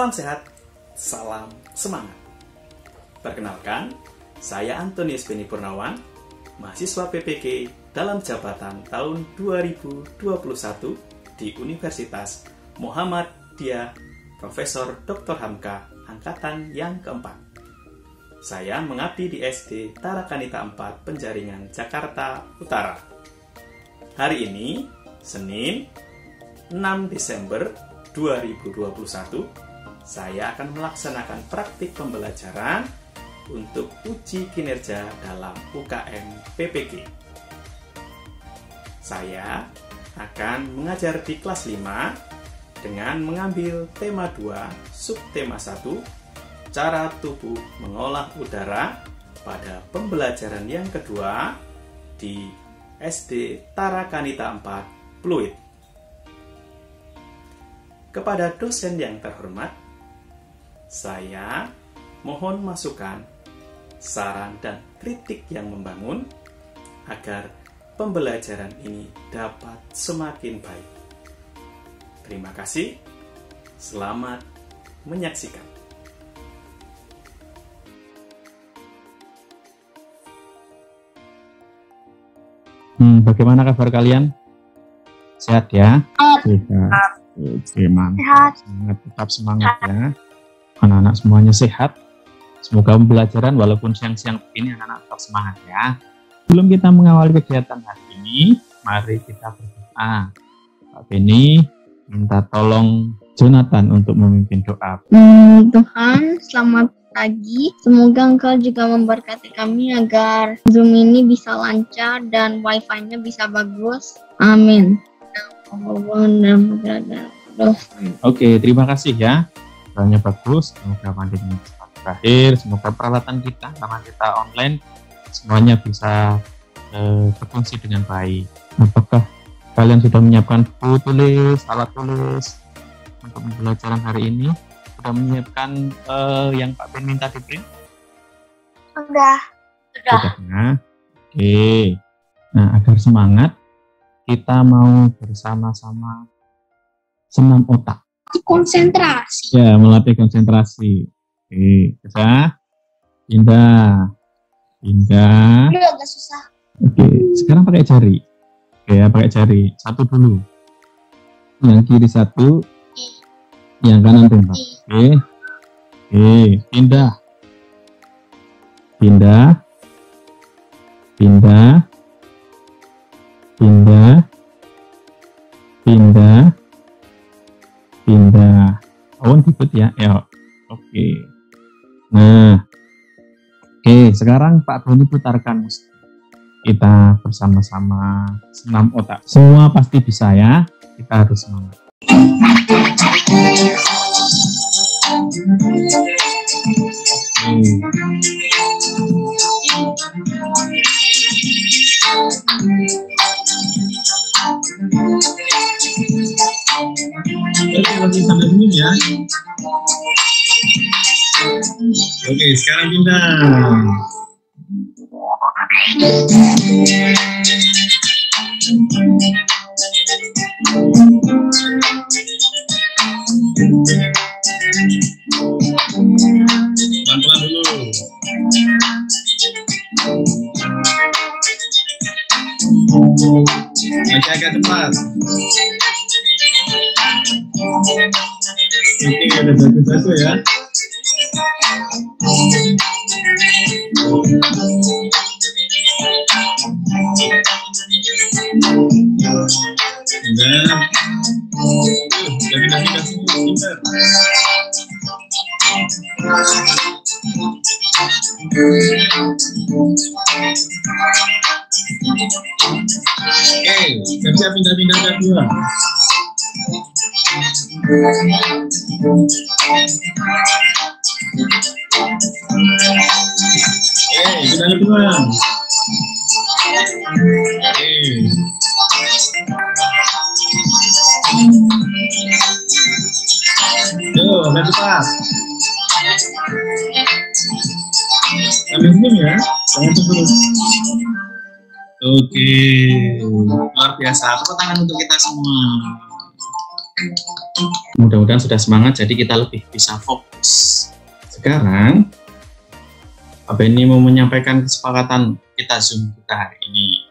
Salam sehat, salam semangat. Perkenalkan, saya Antonius Beni Purnawan, mahasiswa PPK dalam jabatan tahun 2021 di Universitas Muhammadiyah Profesor Dr. Hamka Angkatan yang keempat. Saya mengabdi di SD Tarakanita 4 Penjaringan, Jakarta Utara. Hari ini, Senin 6 Desember 2021, saya akan melaksanakan praktik pembelajaran untuk uji kinerja dalam UKM PPG. Saya akan mengajar di kelas 5 dengan mengambil tema 2, subtema 1, cara tubuh mengolah udara pada pembelajaran yang kedua di SD Tarakanita 4 Pluit. Kepada dosen yang terhormat, saya mohon masukan, saran, dan kritik yang membangun agar pembelajaran ini dapat semakin baik. Terima kasih. Selamat menyaksikan. Bagaimana kabar kalian? Sehat ya? Sehat. Oke, mantap. Tetap semangat ya. Anak-anak semuanya sehat. Semoga pembelajaran walaupun siang-siang begini anak-anak tetap semangat ya. Sebelum kita mengawali kegiatan hari ini, mari kita berdoa. Pak Beni minta tolong Jonathan untuk memimpin doa. Tuhan, selamat pagi. Semoga Engkau juga memberkati kami agar Zoom ini bisa lancar dan Wi-Fi-nya bisa bagus. Amin. Oke, terima kasih ya. Doanya bagus, semoga pandemi cepat berakhir, semoga peralatan kita karena kita online semuanya bisa berfungsi dengan baik. Apakah kalian sudah menyiapkan buku tulis, alat tulis untuk pembelajaran hari ini? Sudah menyiapkan yang Pak Ben minta di print? Sudah. Nah, oke. Nah, agar semangat, kita mau bersama-sama senam otak. Konsentrasi. Ya, melatih konsentrasi. Oke, bisa? Pindah. Ini agak susah. Oke, sekarang pakai jari. Oke ya, pakai jari. Satu dulu. Yang kiri satu, yang kanan tembak. Oke. Oke, pindah. Pindah. Pindah. Pindah. Pindah. Pindah. Awan ikut ya. Yuk. Oke. Nah. Oke, sekarang Pak Beni putarkan musik. Kita bersama-sama senam otak. Semua pasti bisa ya. Kita harus semangat. Oke, masih sampai sini ya. Oke, sekarang pindah. Pelan-pelan dulu. Agak cepat. Oke, udah bagus-bagus ya. Udah. Jadi nanti kasih pintar. Oke, siap-siap pindah-pindah ke dua. Pindah ke dua. Yuk, agak cepat. Sambil senyum ya, jangan cemburu. Oke, luar biasa. Tepuk tangan untuk kita semua. Mudah-mudahan sudah semangat, jadi kita lebih bisa fokus. Sekarang, Pak Benny mau menyampaikan kesepakatan kita Zoom kita hari ini.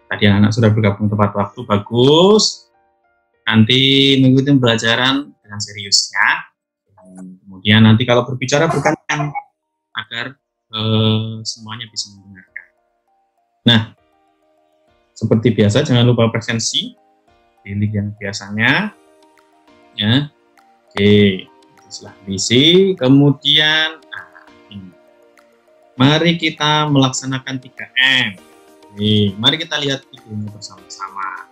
Tadi anak sudah bergabung tepat waktu, bagus. Nanti mengikuti pembelajaran dengan serius ya. Kemudian nanti kalau berbicara berkankan agar semuanya bisa mendengarkan. Nah, seperti biasa jangan lupa presensi pilih yang biasanya ya. Oke, setelah diisi kemudian ini. Mari kita melaksanakan 3M. Oke, mari kita lihat videonya bersama-sama.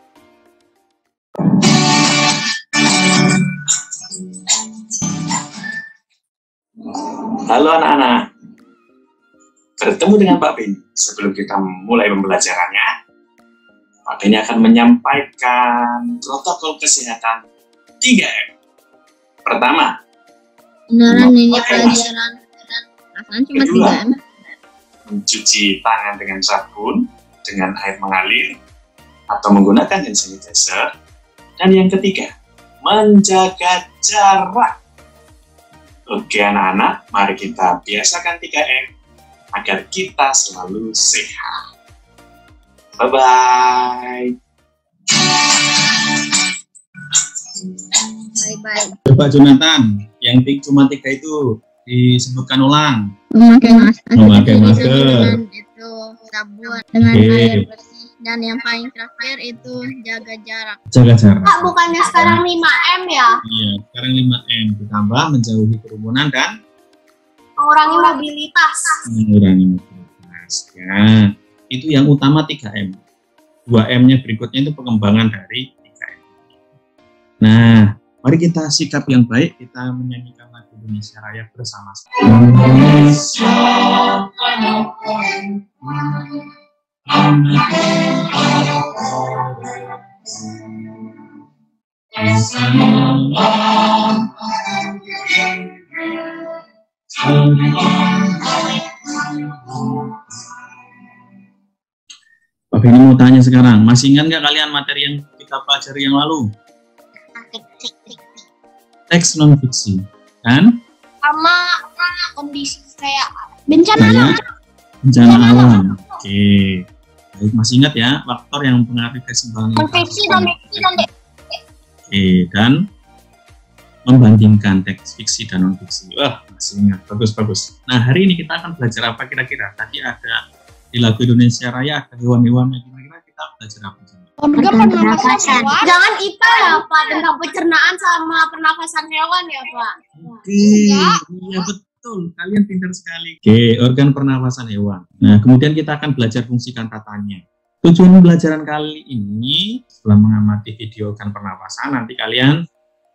Halo anak-anak, bertemu dengan Pak Benny. Sebelum kita mulai pembelajarannya, Pak Benny akan menyampaikan protokol kesehatan 3M. Pertama, Beneran ini pelajaran. Rasanya cuma 3M. mencuci tangan dengan sabun, dengan air mengalir, atau menggunakan hand sanitizer. Dan yang ketiga, menjaga jarak. Oke anak-anak, mari kita biasakan 3M agar kita selalu sehat. Bye-bye. Bye-bye. Coba Jonathan, yang cuma 3 itu disebutkan ulang. Memakai masker. Memakai masker. Dengan itu sabun, dengan Oke. air bersih. Dan yang paling terakhir itu jaga jarak. Jaga jarak. Kak, bukannya sekarang 5M ya? Iya, sekarang 5M ditambah menjauhi kerumunan dan Mengurangi mobilitas. mengurangi mobilitas. Ya, itu yang utama 3M. 2M-nya berikutnya itu pengembangan dari 3M. Nah, mari kita sikap yang baik, kita menyanyikan lagu Indonesia Raya bersama-sama. Pak Benny mau tanya sekarang, masih ingat nggak kalian materi yang kita pelajari yang lalu? Teks non fiksi, kan? Sama kondisi kayak bencana Kayak alam. bencana alam. Oke, baik, masih ingat ya faktor yang mempengaruhi keseimbangan Non-fiksi dan fiksi nanti. Oke, dan membandingkan teks fiksi dan non fiksi. Wah, masih ingat, bagus. Nah, hari ini kita akan belajar apa kira-kira? Tadi ada di lagu Indonesia Raya ada hewan-hewannya, kira-kira kita belajar apa? Organ Tentang pernafasan pernafasan. hewan. Jangan IPA ya Pak, tentang pencernaan sama pernafasan hewan ya Pak. Oke, iya betul. Kalian pintar sekali. Oke, organ pernafasan hewan. Nah, kemudian kita akan belajar fungsi kantatanya. Tujuan pembelajaran kali ini, setelah mengamati video organ pernafasan, nanti kalian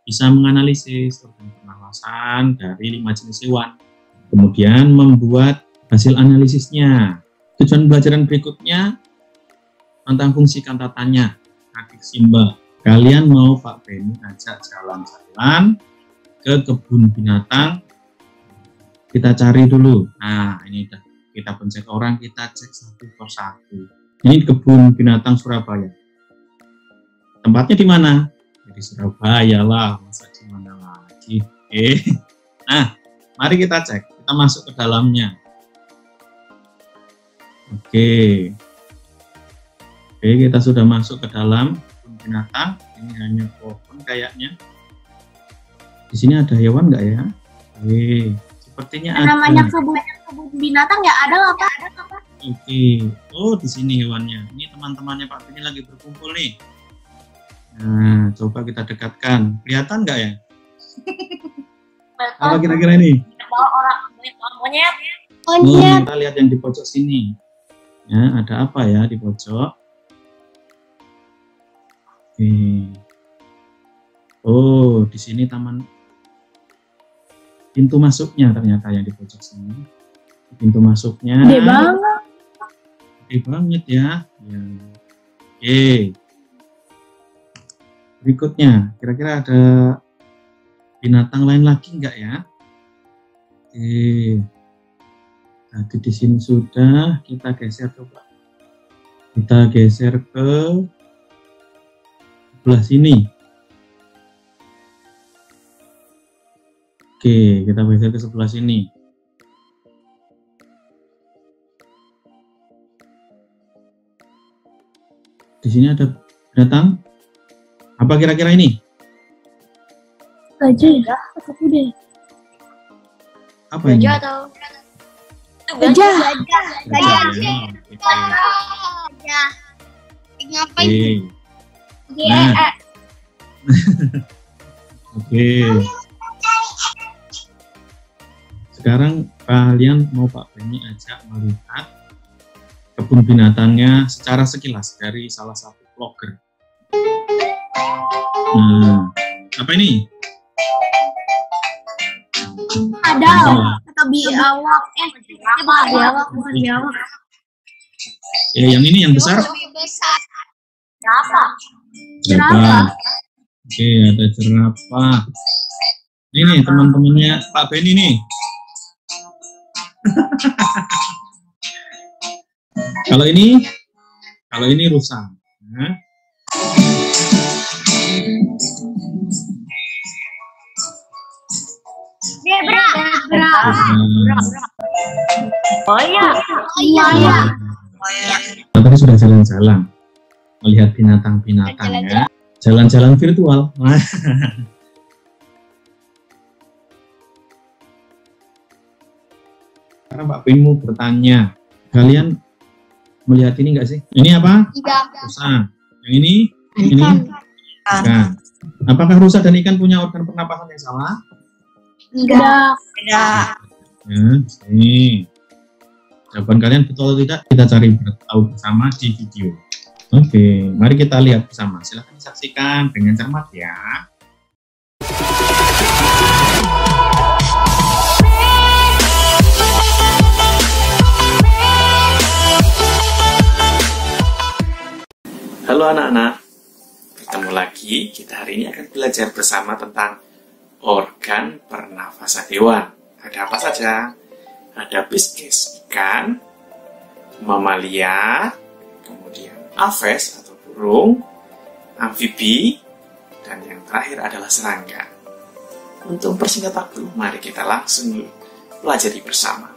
bisa menganalisis organ pernafasan dari 5 jenis hewan. Kemudian membuat hasil analisisnya. Tujuan pembelajaran berikutnya tentang fungsi kantatannya. Adik Simba, kalian mau Pak Benny ajak jalan-jalan ke kebun binatang, kita cari dulu. Nah, ini udah kita pencet orang, kita cek satu persatu. Ini kebun binatang Surabaya. Tempatnya di mana? Di Surabaya lah, masa di mana lagi? Nah, mari kita cek. Kita masuk ke dalamnya. Oke, kita sudah masuk ke dalam kebun binatang. Ini hanya pohon kayaknya. Di sini ada hewan nggak ya? Sepertinya ada. Namanya kebun binatang ya, ada lah Pak. Oke. Oh, di sini hewannya. Ini teman-temannya Pak Benny lagi berkumpul nih. Nah, coba kita dekatkan. Kelihatan nggak ya? Apa kira-kira ini? Orang monyet. Oh, kita lihat yang di pojok sini. Ya, ada apa ya di pojok? Oke. Oh, di sini taman. Pintu masuknya ternyata yang di pojok sini. Pintu masuknya. Gede banget. Gede banget ya. Oke. Berikutnya, kira-kira ada binatang lain lagi enggak ya? Oke. Tadi di sini sudah, kita geser coba. Kita geser ke sebelah sini. Oke, kita geser ke sebelah sini. Di sini ada binatang. Apa kira-kira ini? Gajah ya? Atau kuda? Apa ini? Gajah atau Gajah. Gajah. Gajah. Ngapain? Oke. Nah. Oke. Sekarang kalian mau Pak Benny ajak melihat kebun binatangnya secara sekilas dari salah satu vlogger. Nah, apa ini? Ada atau biawak? Bukan biawak. Yang ini yang besar? lebih besar? Apa? Jerapah. Oke, ada jerapah. Ini nih teman-temannya Pak Benny nih. Kalau ini rusa. Nah. Zebra. Oh iya. Tadi sudah jalan-jalan melihat binatang-binatangnya, jalan-jalan virtual. Sekarang Pak Benny mau bertanya, kalian melihat ini enggak sih? Ini apa? Rusa. Yang ini? Ini? Ikan. Apakah rusa dan ikan punya organ pernapasan yang sama? Tidak. Ya, ini. Jawaban kalian betul atau tidak? Kita cari tahu bersama di video. Oke, mari kita lihat bersama. Silahkan saksikan dengan cermat ya. Halo anak-anak, bertemu lagi. Kita hari ini akan belajar bersama tentang organ pernafasan hewan. Ada apa saja? Ada pisces, ikan, mamalia, kemudian aves atau burung, amfibi, dan yang terakhir adalah serangga. Untuk mempersingkat waktu, mari kita langsung pelajari bersama.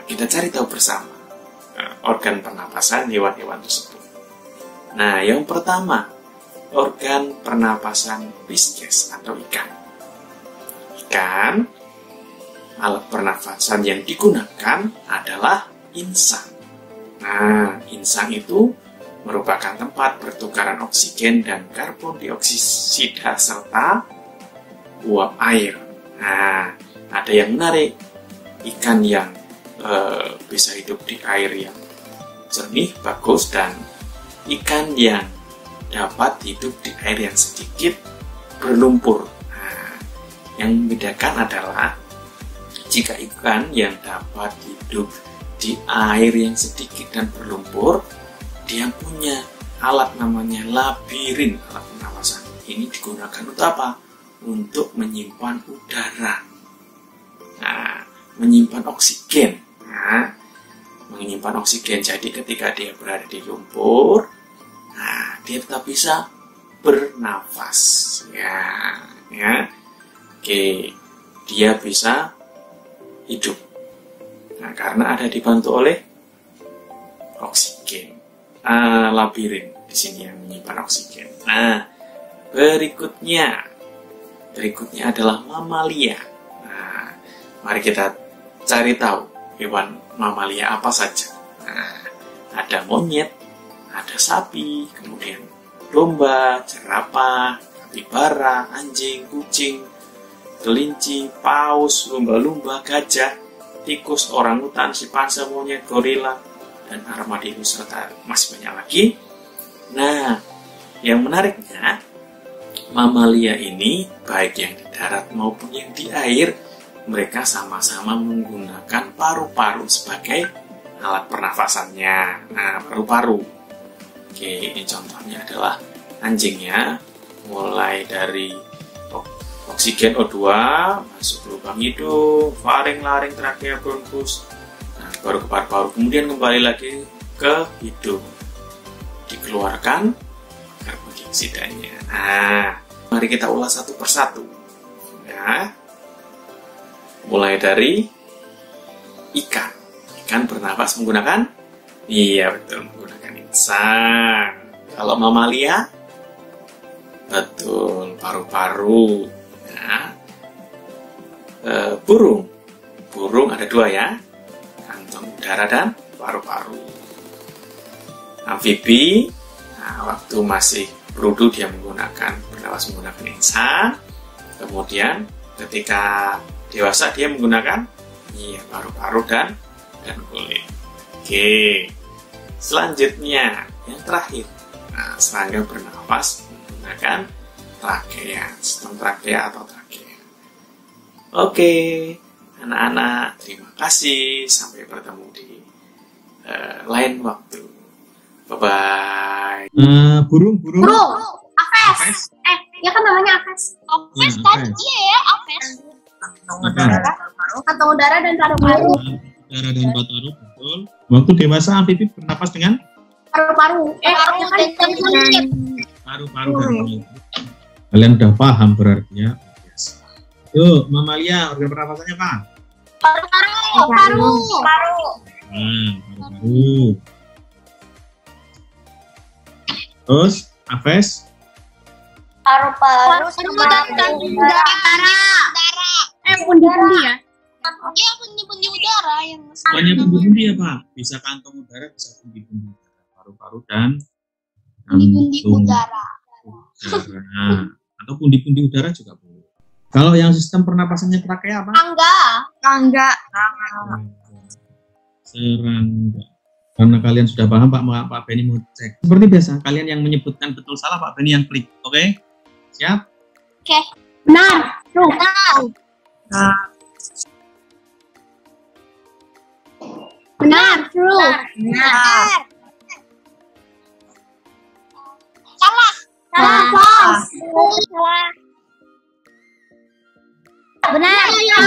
Kita cari tahu bersama organ pernapasan hewan-hewan tersebut. Nah, yang pertama, organ pernapasan pisces atau ikan. Ikan, alat pernafasan yang digunakan adalah insang. Nah, insang itu merupakan tempat pertukaran oksigen dan karbon dioksida serta uap air. Nah, ada yang menarik, ikan yang bisa hidup di air yang jernih, bagus, dan ikan yang dapat hidup di air yang sedikit berlumpur. Nah, yang membedakan adalah jika ikan yang dapat hidup di air yang sedikit dan berlumpur, dia punya alat namanya labirin, alat pernapasan. Ini digunakan untuk apa? Untuk menyimpan udara. Nah, menyimpan oksigen. Nah, menyimpan oksigen. Jadi ketika dia berada di lumpur, nah, dia tetap bisa bernafas. Ya. Oke, dia bisa hidup. Nah, karena ada dibantu oleh oksigen. Labirin di sini yang menyimpan oksigen. Nah, berikutnya adalah mamalia. Nah, mari kita cari tahu hewan mamalia apa saja. Nah, ada monyet, ada sapi, kemudian domba, jerapah, kapibara, anjing, kucing, kelinci, paus, lumba-lumba, gajah, tikus, orangutan, simpanse, monyet, gorila, dan armadillo, serta masih banyak lagi. Nah, yang menariknya, mamalia ini baik yang di darat maupun yang di air, mereka sama-sama menggunakan paru-paru sebagai alat pernafasannya. Nah, paru-paru. Oke, ini contohnya adalah anjingnya, mulai dari oksigen O2 masuk ke lubang hidung, faring, laring, trakea, bronkus, nah, baru ke paru-paru, kemudian kembali lagi ke hidung, dikeluarkan karbon dioksidanya. Nah, mari kita ulas satu persatu. Ya. Mulai dari ikan. Ikan bernapas menggunakan? Iya, betul, menggunakan insang. Kalau mamalia? Betul, paru-paru. Nah, burung. Burung ada dua ya, kantong udara dan paru-paru. Amfibi, nah, waktu masih berudu dia bernapas menggunakan insang. Kemudian ketika dewasa dia menggunakan paru-paru dan kulit. Oke, selanjutnya yang terakhir. Nah, serangga bernapas menggunakan trakea, sistem trakea atau trakea. Oke, anak-anak, terima kasih. Sampai bertemu di lain waktu. Bye-bye. Burung. Apes. Ya kan namanya apes. Apes tadi ya, apes. Kantong udara dan paru-paru. Udara dan paru-paru, betul. Waktu dewasa amfibi bernapas dengan Paru-paru. paru-paru dan kulit. Kalian udah paham berarti ya. Yes. Yuk, mamalia, organ pernapasannya apa? Paru-paru. Paru-paru. Terus, Afes? Paru-paru dan udara. Pundi-pundi ya? Iya, pundi-pundi udara yang Banyak pundi-pundi ya, Pak? Bisa kantong udara, bisa pundi-pundi udara. Paru-paru dan pundi-pundi udara. Atau pundi-pundi udara juga boleh. Kalau yang sistem pernapasannya trakea apa? Tangga. Serangga. Karena kalian sudah paham, Pak Beni mau cek. Seperti biasa, kalian yang menyebutkan betul salah, Pak Beni yang klik. Oke? Siap? Oke. Benar. Benar. True. Benar. Salah. False. Salah. Benar. True.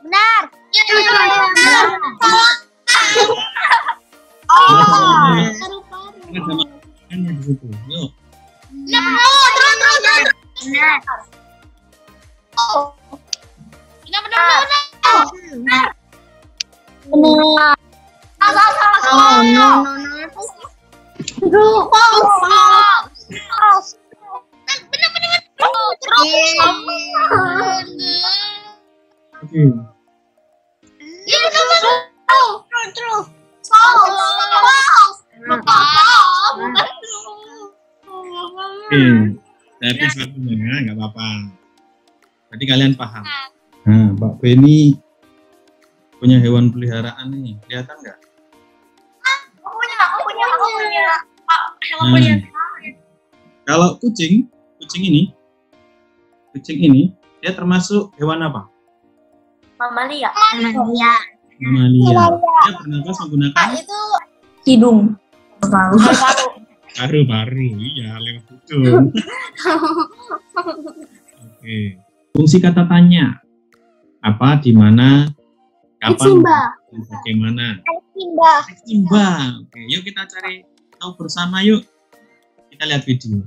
Benar. Ada di situ. Yuk. Oke. Tapi satunya nggak apa-apa. Berarti kalian paham. Nah, Pak Beni punya hewan peliharaan nih, kelihatan nggak? Aku punya. Kalau kucing ini dia termasuk hewan apa? Mamalia. Mamalia. Dia bernapas menggunakan Itu hidung. paru-paru. Iya, lewat hidung. Oke. Fungsi kata tanya apa, di mana, kapan, dan bagaimana? Simba. Oke, yuk kita cari tahu bersama yuk. Kita lihat video.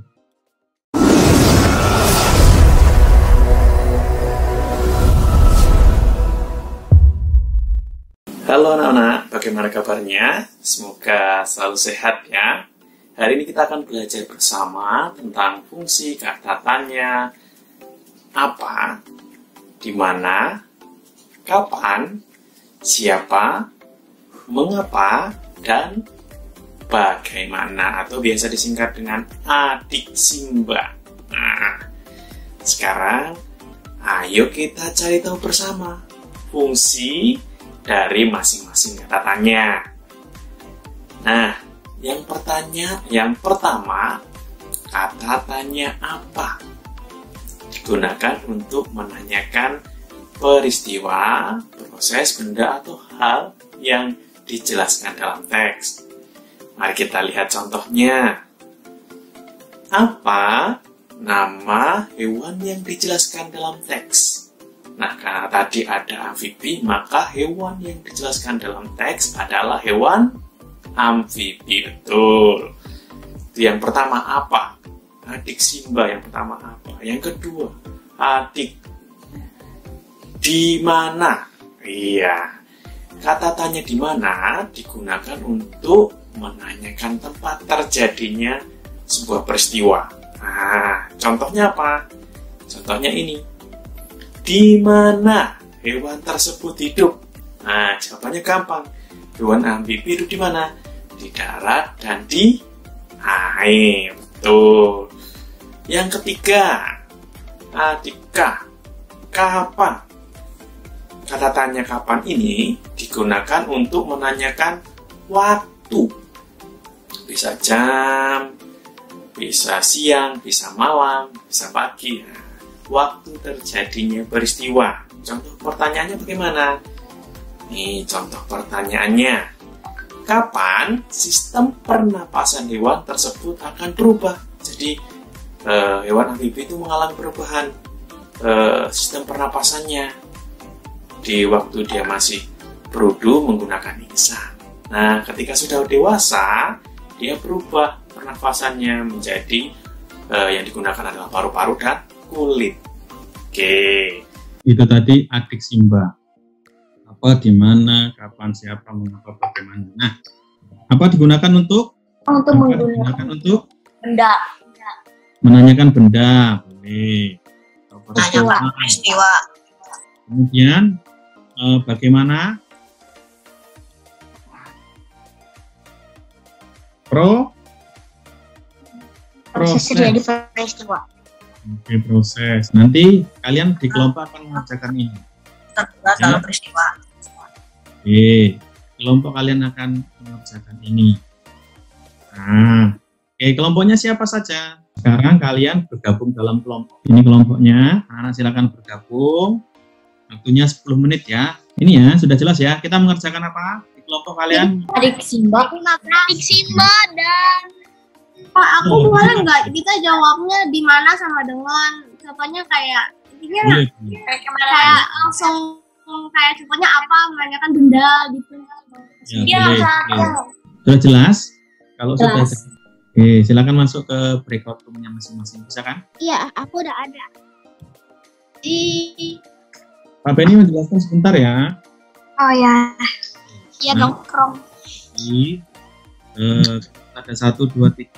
Halo anak-anak, bagaimana kabarnya? Semoga selalu sehat ya. Hari ini kita akan belajar bersama tentang fungsi kata tanya, apa, di mana, kapan, siapa, mengapa, dan bagaimana, atau biasa disingkat dengan adik Simba. Nah, sekarang ayo kita cari tahu bersama fungsi dari masing-masing kata tanya. Nah, yang pertama, kata tanya apa digunakan untuk menanyakan peristiwa, proses, benda, atau hal yang dijelaskan dalam teks. Mari kita lihat contohnya. Apa nama hewan yang dijelaskan dalam teks? Nah, karena tadi ada amfibi, maka hewan yang dijelaskan dalam teks adalah hewan amfibi, betul. Itu yang pertama apa? Adik Simba yang pertama apa? Yang kedua, adik di mana? Iya. Kata tanya di mana digunakan untuk menanyakan tempat terjadinya sebuah peristiwa. Nah, contohnya apa? Contohnya ini. Di mana hewan tersebut hidup? Nah, jawabannya gampang. Hewan amfibi hidup di mana? Di darat dan di air. Betul. Yang ketiga, adikah, kapan? Kata tanya kapan ini digunakan untuk menanyakan waktu. Bisa jam, bisa siang, bisa malam, bisa pagi. Nah, waktu terjadinya peristiwa. Contoh pertanyaannya bagaimana? Nih, contoh pertanyaannya. Kapan sistem pernapasan hewan tersebut akan berubah? Jadi, hewan amfibi itu mengalami perubahan sistem pernapasannya di waktu dia masih berudu menggunakan insang. Nah, ketika sudah dewasa, dia berubah pernafasannya menjadi yang digunakan adalah paru-paru dan kulit. Oke. Itu tadi adik Simba. Apa, di mana, kapan, siapa, mengapa, bagaimana. Nah, apa digunakan untuk? Untuk Digunakan untuk benda. menanyakan benda, boleh. Menanyakan peristiwa. Kemudian bagaimana? Proses terjadi peristiwa. Oke, proses. Nanti kalian di kelompok akan mengerjakan ini. Dalam peristiwa. Oke, kelompok kalian akan mengerjakan ini. Nah, oke, kelompoknya siapa saja? Sekarang kalian bergabung dalam kelompok. Ini kelompoknya. Anak silakan bergabung. Waktunya 10 menit ya. Ini ya, sudah jelas ya. Kita mengerjakan apa di kelompok kalian? Adik Simba. Adik Simba dan Pak, aku boleh nggak kita jawabnya di mana sama dengan contohnya kayak intinya Boleh. kayak langsung kayak contohnya apa menanyakan benda gitu. Ya, boleh. Sudah jelas? Kalau sudah jelas. Oke, silakan masuk ke breakout room-nya masing-masing. Bisa kan? Iya, aku udah ada. Pak Benny menjelaskan sebentar ya. Oh ya. Iya Nah. dong, Krom. Ada 1, 2, 3,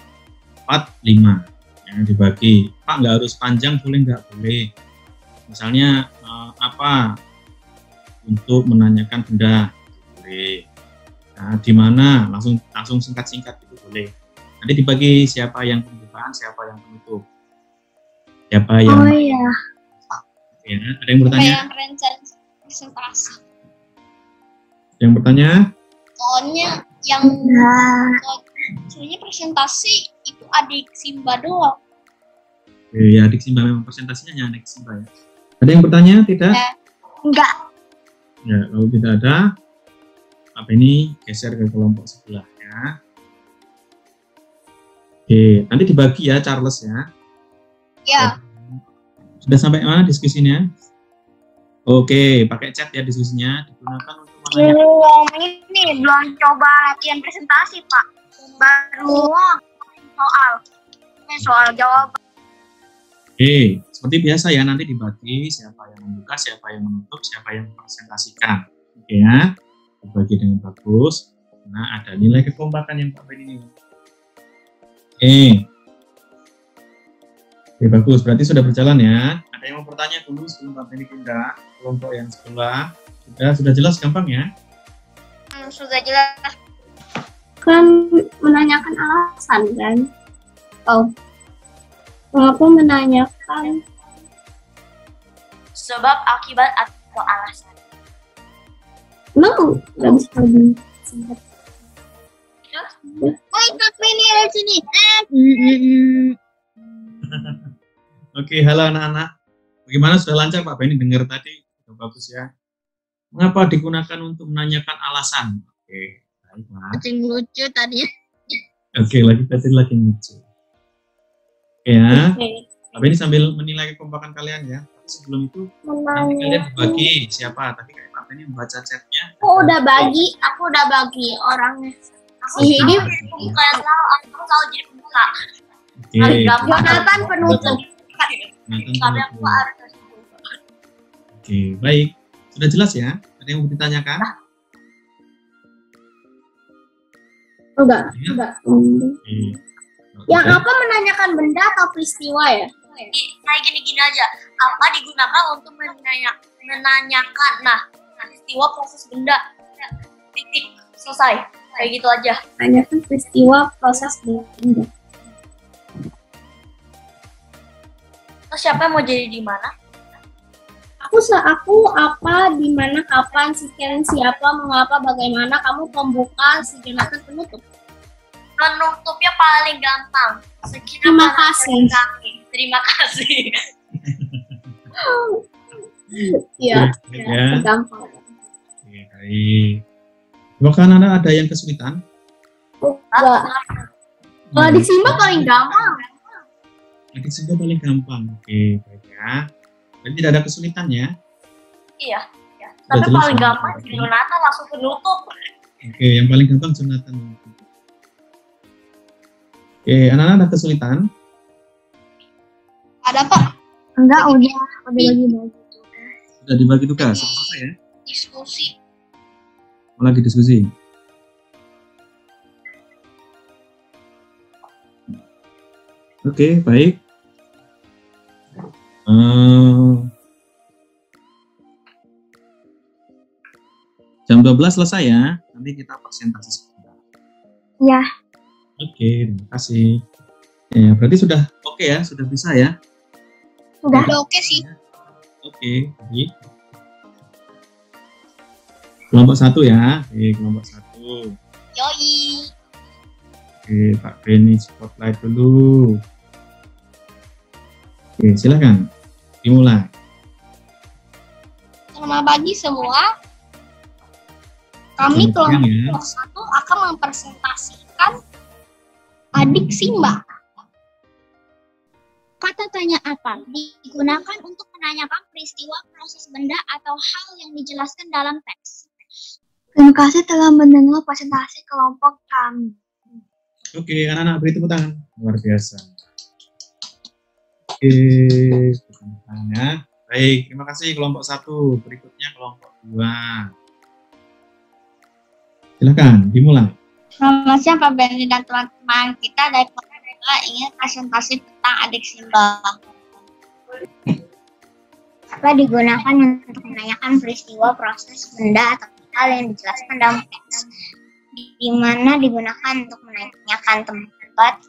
4, 5 yang dibagi. Pak, nggak harus panjang, boleh nggak? Boleh. Misalnya apa untuk menanyakan benda, boleh. Nah, di mana langsung singkat-singkat itu boleh. Nanti dibagi siapa yang pembukaan, siapa yang penutup, siapa yang. Oh iya. Ya, ada yang bertanya? Kayak presentasi. Yang bertanya? Soalnya yang soalnya presentasi itu adik Simba doang. Ya, adik Simba memang presentasinya hanya adik Simba ya. Ada yang bertanya? Tidak? Ya. Enggak. Ya, kalau tidak ada, apa ini geser ke kelompok sebelah ya. Oke, nanti dibagi ya Charles ya. Ya. Sudah sampai mana diskusinya? Oke, pakai chat ya diskusinya. Digunakan untuk menanyakan. Ini belum coba latihan presentasi, Pak. Baru soal jawab. Oke, seperti biasa ya, nanti dibagi siapa yang membuka, siapa yang menutup, siapa yang mempresentasikan. Oke ya, dibagi dengan bagus. Nah, ada nilai kekompakan yang Pak Ben ini. Oke, bagus. Berarti sudah berjalan ya. Ada yang mau bertanya dulu sebelum Pak Ben pindah kelompok yang sebelah? Sudah jelas, gampang ya? Sudah jelas. Kan menanyakan alasan kan? Oh. Aku menanyakan Sebab, akibat, atau alasan. no, nggak bisa disingkat. Woi, tapi ini ada sini. Oke, halo anak-anak. Bagaimana, sudah lancar Pak Benny dengar tadi? Sudah bagus ya. Mengapa digunakan untuk menanyakan alasan? Oke, baiklah. Kucing lucu tadi. Oke, lagi lucu. Ya, Pak Benny sambil menilai kekompakan kalian ya. Tapi sebelum itu, nanti kalian dibagi siapa. Tadi kayak Pak Benny membaca chatnya. Aku udah bagi orangnya. Ini kayak tahu, aku tahu jadi pembuka. Oke. Jonathan penutup. Jonathan penutup. Oke, baik. Sudah jelas ya? Ada yang mau ditanyakan? Enggak. Oke. Yang apa menanyakan benda atau peristiwa ya? Kayak gini-gini aja. Apa digunakan untuk menanyakan? Nah, peristiwa proses benda. Titik. Selesai. Kayak gitu aja. Tanyakan peristiwa proses benda. Terus siapa yang mau jadi di mana? Aku apa, di mana, kapan, sekian, siapa, mengapa, bagaimana, kamu pembuka, si Jonathan penutup. Penutupnya paling gampang. Terima kasih. Terima kasih. Iya, gampang. Oke, baik. Apakah anak ada yang kesulitan? Enggak. Kalau disimak paling gampang. Adik sudah paling gampang. Oke, baik ya. Berarti tidak ada kesulitan ya? Iya. Tapi jelas paling ya? gampang si Jonathan langsung penutup. Oke, yang paling gampang Jonathan. Oke, anak-anak ada kesulitan? Ada Pak? Enggak, udah bagi-bagi tugas. Sudah dibagi tugas, sudah selesai ya? Diskusi. Mau lagi diskusi? Oke, baik. Jam 12 selesai ya. Nanti kita presentasi sebentar. Ya. Oke, terima kasih. Ya, berarti sudah oke ya, sudah bisa ya. Udah oke sih. Oke, baik. Kelompok 1 ya. Oke, kelompok 1. Yoi. Oke, Pak Beni spotlight dulu. Oke, silakan. Dimulai. Selamat pagi semua. Kami kelompok 1 akan mempresentasikan adiksi Mbak. Kata tanya apa? Digunakan untuk menanyakan peristiwa, proses benda, atau hal yang dijelaskan dalam teks. Terima kasih telah mendengar presentasi kelompok kami. Oke, anak-anak beri tepuk tangan. Luar biasa. Oke, tepuk tangan ya. Baik, terima kasih kelompok 1. Berikutnya kelompok 2. Silakan, dimulai. Selamat siang Pak Benny dan teman-teman kita dari kita ingin presentasi tentang adiksi Mbak. Apa digunakan untuk menanyakan peristiwa, proses, benda, atau hal yang dijelaskan dalam teks. Di mana digunakan untuk menanyakan tempat,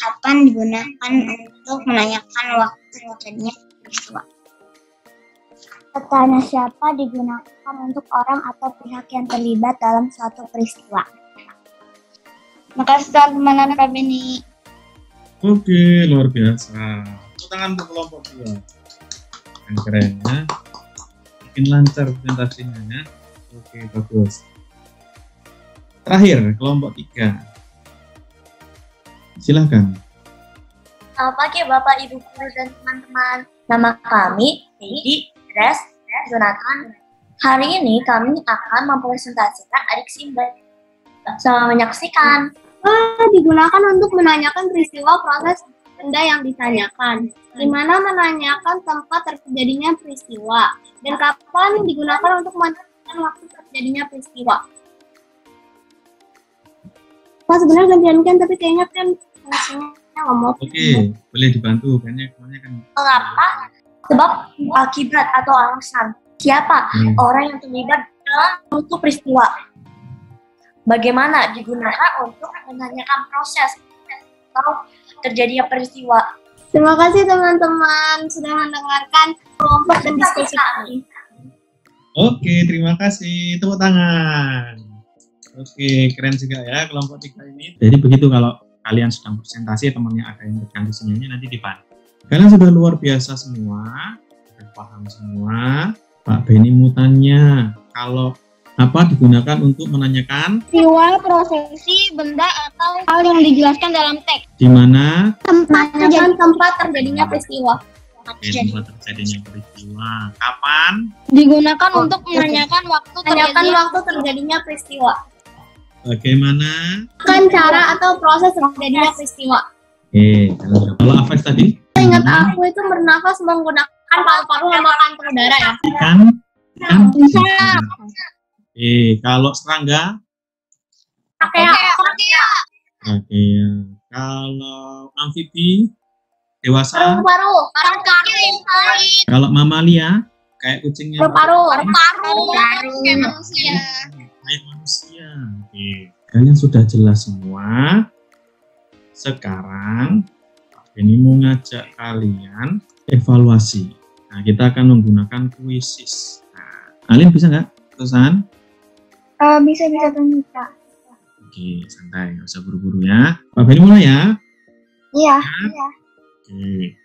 kapan digunakan untuk menanyakan waktu terjadinya peristiwa. Tanya siapa digunakan untuk orang atau pihak yang terlibat dalam suatu peristiwa. Makasih teman-teman Pak Benny. Oke, luar biasa. Tepuk tangan untuk kelompok 2. Keren ya. Makin lancar presentasinya ya. Oke, bagus. Terakhir, kelompok 3. Silakan. Selamat pagi Bapak, Ibu Guru, dan teman-teman. Nama kami Heidi, Grace, Jonathan. Hari ini kami akan mempresentasikan adiksi Mbak. Selamat menyaksikan. Digunakan untuk menanyakan peristiwa, proses, benda yang ditanyakan. Di mana menanyakan tempat terjadinya peristiwa. Dan kapan digunakan untuk menanyakan waktu terjadinya peristiwa. Pas sebenarnya gantian tapi kayaknya kan koneksinya lemot. Oke, boleh dibantu. Kayaknya kan. Mengapa? Sebab akibat atau alasan. Siapa orang yang terlibat dalam suatu peristiwa. Bagaimana digunakan untuk menanyakan proses atau terjadinya peristiwa. Terima kasih teman-teman sudah mendengarkan kelompok dan diskusi kami. Oke, terima kasih. Tepuk tangan. Oke, keren juga ya kelompok 3 ini. Jadi begitu kalau kalian sedang presentasi, temannya ada yang terganggu sinyalnya, nanti dibantu. Kalian sudah luar biasa semua, sudah paham semua. Pak Beni mau tanya, kalau apa digunakan untuk menanyakan Peristiwa, prosesi, benda, atau hal yang dijelaskan dalam teks. di mana Tempat terjadinya peristiwa. tempat terjadinya peristiwa, kapan Digunakan untuk menanyakan waktu Tanyakan waktu terjadinya peristiwa. Bagaimana? Kan cara atau proses terjadinya peristiwa. Kalau Afex tadi? Ingat aku itu bernafas menggunakan paru-paru sama kantong udara ya. Ikan? Kalau serangga? Trachea. Kalau amfibi? Dewasa? Paru-paru. Kalau mamalia? Kayak kucingnya? Paru-paru. Kayak manusia. Kayak manusia. Kalian sudah jelas semua. Sekarang ini mau ngajak kalian evaluasi. Nah, kita akan menggunakan kuisis. Nah, Alin bisa nggak terusan? Bisa Kak. Oke, santai, nggak usah buru-buru ya. Pak Beni mulai ya. Iya. Oke.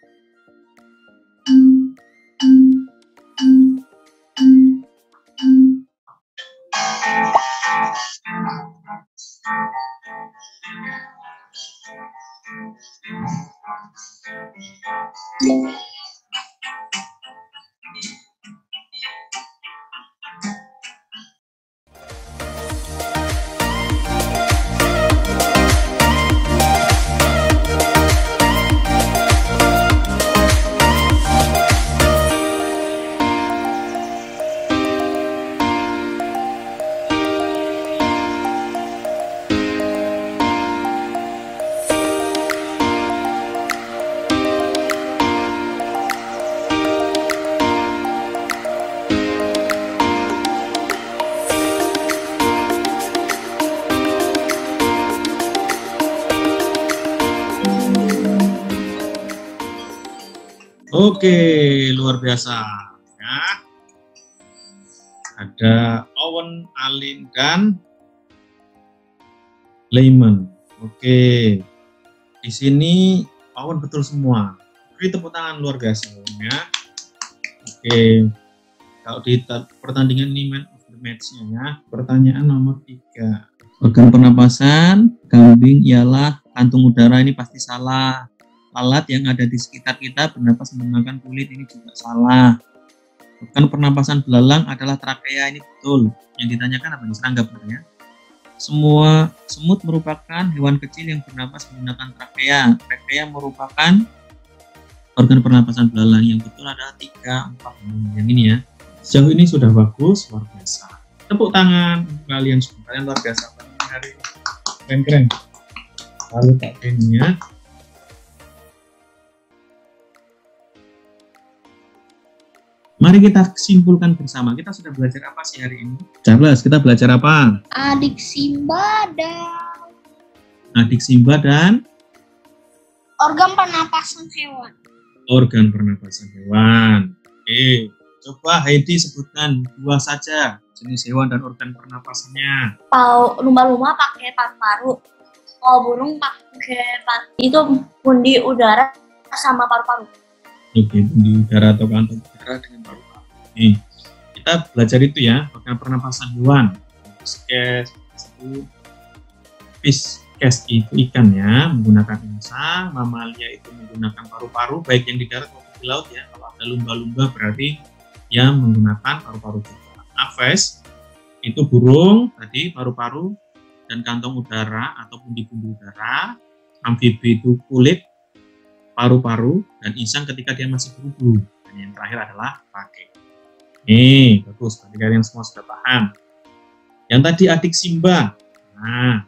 Oke, luar biasa ya. Ada Owen, Alin, dan Lemon. Oke, di sini Owen betul semua. Beri tepuk tangan, luar biasa ya. Oke, kalau di pertandingan ini man of the match-nya ya. Pertanyaan nomor 3. Organ pernapasan kambing ialah kantung udara, ini pasti salah. Alat yang ada di sekitar kita bernapas menggunakan kulit, ini juga salah. Organ pernapasan belalang adalah trakea, ini betul. Yang ditanyakan apa nih? Serangga benar ya. Semua semut merupakan hewan kecil yang bernapas menggunakan trakea. Trakea merupakan organ pernapasan belalang. Yang betul adalah 3, 4, yang ini ya. Sejauh ini sudah bagus, luar biasa. Tepuk tangan untuk kalian semua. Kalian luar biasa hari ini. Keren-keren. Lalu Kak Beni ya. Mari kita simpulkan bersama. Kita sudah belajar apa sih hari ini? Charles, kita belajar apa? Adik Simba dan organ pernapasan hewan. Organ pernapasan hewan. Oke, coba Heidi sebutkan 2 saja jenis hewan dan organ pernapasannya. Lumba-lumba pakai paru-paru. Kalau burung pakai itu bundi udara sama paru-paru. Oke, bundi udara atau kantong udara dengan paru-paru. Nih, kita belajar itu ya, organ pernapasan hewan. Fish itu ikan ya, menggunakan insang. Mamalia itu menggunakan paru-paru, baik yang di darat maupun di laut ya. Kalau ada lumba-lumba berarti yang menggunakan paru-paru juga. Aves itu burung, tadi paru-paru dan kantong udara atau bundi-bundi udara. Amfibi itu kulit, paru-paru, dan insang ketika dia masih berbulu. Dan yang terakhir adalah pakai. Nih, bagus. Tadi kalian semua sudah paham. Yang tadi adik Simba. Nah,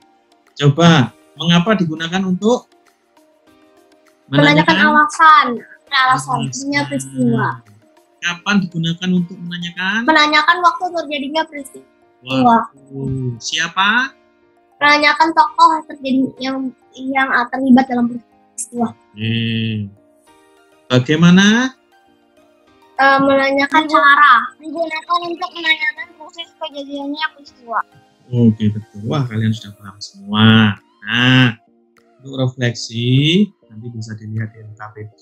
coba mengapa digunakan untuk menanyakan alasannya peristiwa. Kapan digunakan untuk menanyakan? Menanyakan waktu terjadinya peristiwa. Siapa? Menanyakan tokoh yang terlibat dalam peristiwa. Bagaimana? Menanyakan cara. Digunakan untuk menanyakan proses kejadiannya peristiwa. Oke, betul. Wah, kalian sudah paham semua. Nah, untuk refleksi nanti bisa dilihat di LKPD.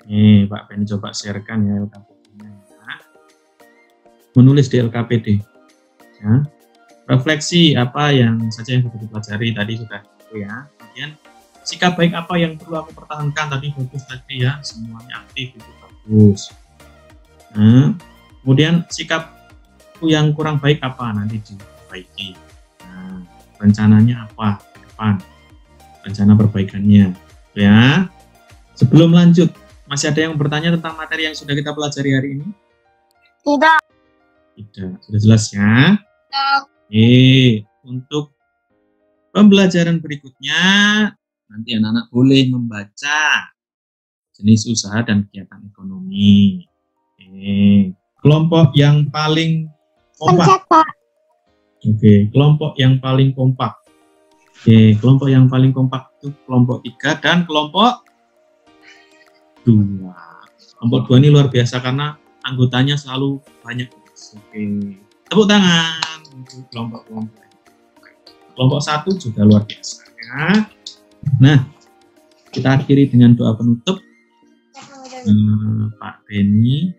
Nih, Pak Beni coba sharekan ya LKPD-nya ya. Menulis di LKPD. Ya. Refleksi apa yang saja yang sudah dipelajari tadi sudah itu ya. Kemudian sikap baik apa yang perlu aku pertahankan, tadi bagus tadi ya, semuanya aktif itu bagus. Nah, kemudian sikapku yang kurang baik apa, nanti diperbaiki. Nah, rencananya apa ke depan, rencana perbaikannya, ya. Sebelum lanjut, masih ada yang bertanya tentang materi yang sudah kita pelajari hari ini? Tidak. Tidak, sudah jelas ya? Oke, untuk pembelajaran berikutnya, nanti anak-anak boleh membaca jenis usaha dan kegiatan ekonomi. Oke, kelompok yang paling kompak. Pencet, Pak. Oke, kelompok yang paling kompak. Oke, kelompok yang paling kompak itu kelompok 3 dan kelompok 2. Kelompok 2 ini luar biasa karena anggotanya selalu banyak. Oke, tepuk tangan untuk kelompok-kelompok. Kelompok 1 juga luar biasa ya. Nah, kita akhiri dengan doa penutup. Pak Beni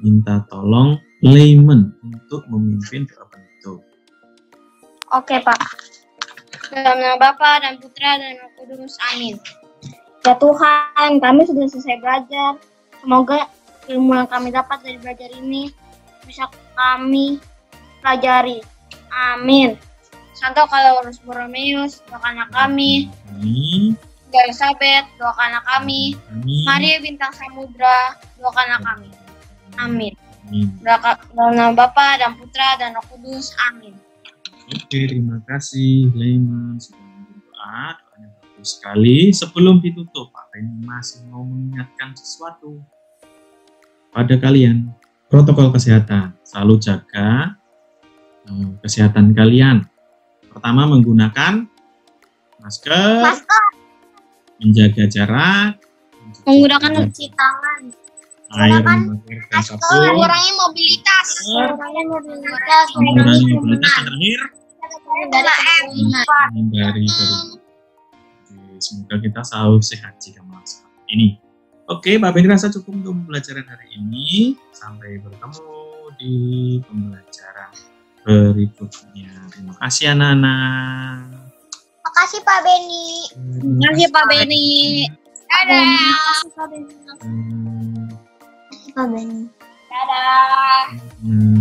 minta tolong Layman untuk memimpin doa penutup. Oke, Pak. Dalam nama Bapa dan Putra dan Roh Kudus. Amin. Ya Tuhan, kami sudah selesai belajar. Semoga ilmu yang kami dapat dari belajar ini bisa kami pelajari. Amin. Santo Kalorus Borromeus, doakanlah kami. Amin. Elizabeth, doakanlah kami. Amin. Maria Bintang Samudra, doakanlah kami. Amin. Amin. Dalam nama Bapa dan Putra dan Roh Kudus. Amin. Oke, terima kasih Layman sudah berdoa. Doanya bagus sekali. Sebelum ditutup, Pak Beni masih mau mengingatkan sesuatu pada kalian. Protokol kesehatan, selalu jaga kesehatan kalian. Pertama, menggunakan masker, menjaga jarak, Menggunakan cuci tangan. air, mengalir, dan sabun, Mengurangi mobilitas. mengurangi mobilitas, dan terakhir, menghindari kerumunan. Semoga kita selalu sehat jika melaksanakan ini. Oke, Pak Beni rasa cukup untuk pembelajaran hari ini. Sampai bertemu di pembelajaran berikutnya. Terima kasih anak-anak. Makasih Pak Beni. Makasih Pak Beni. Dadah. Makasih Pak Beni. Pak Beni. Dadah. Hmm.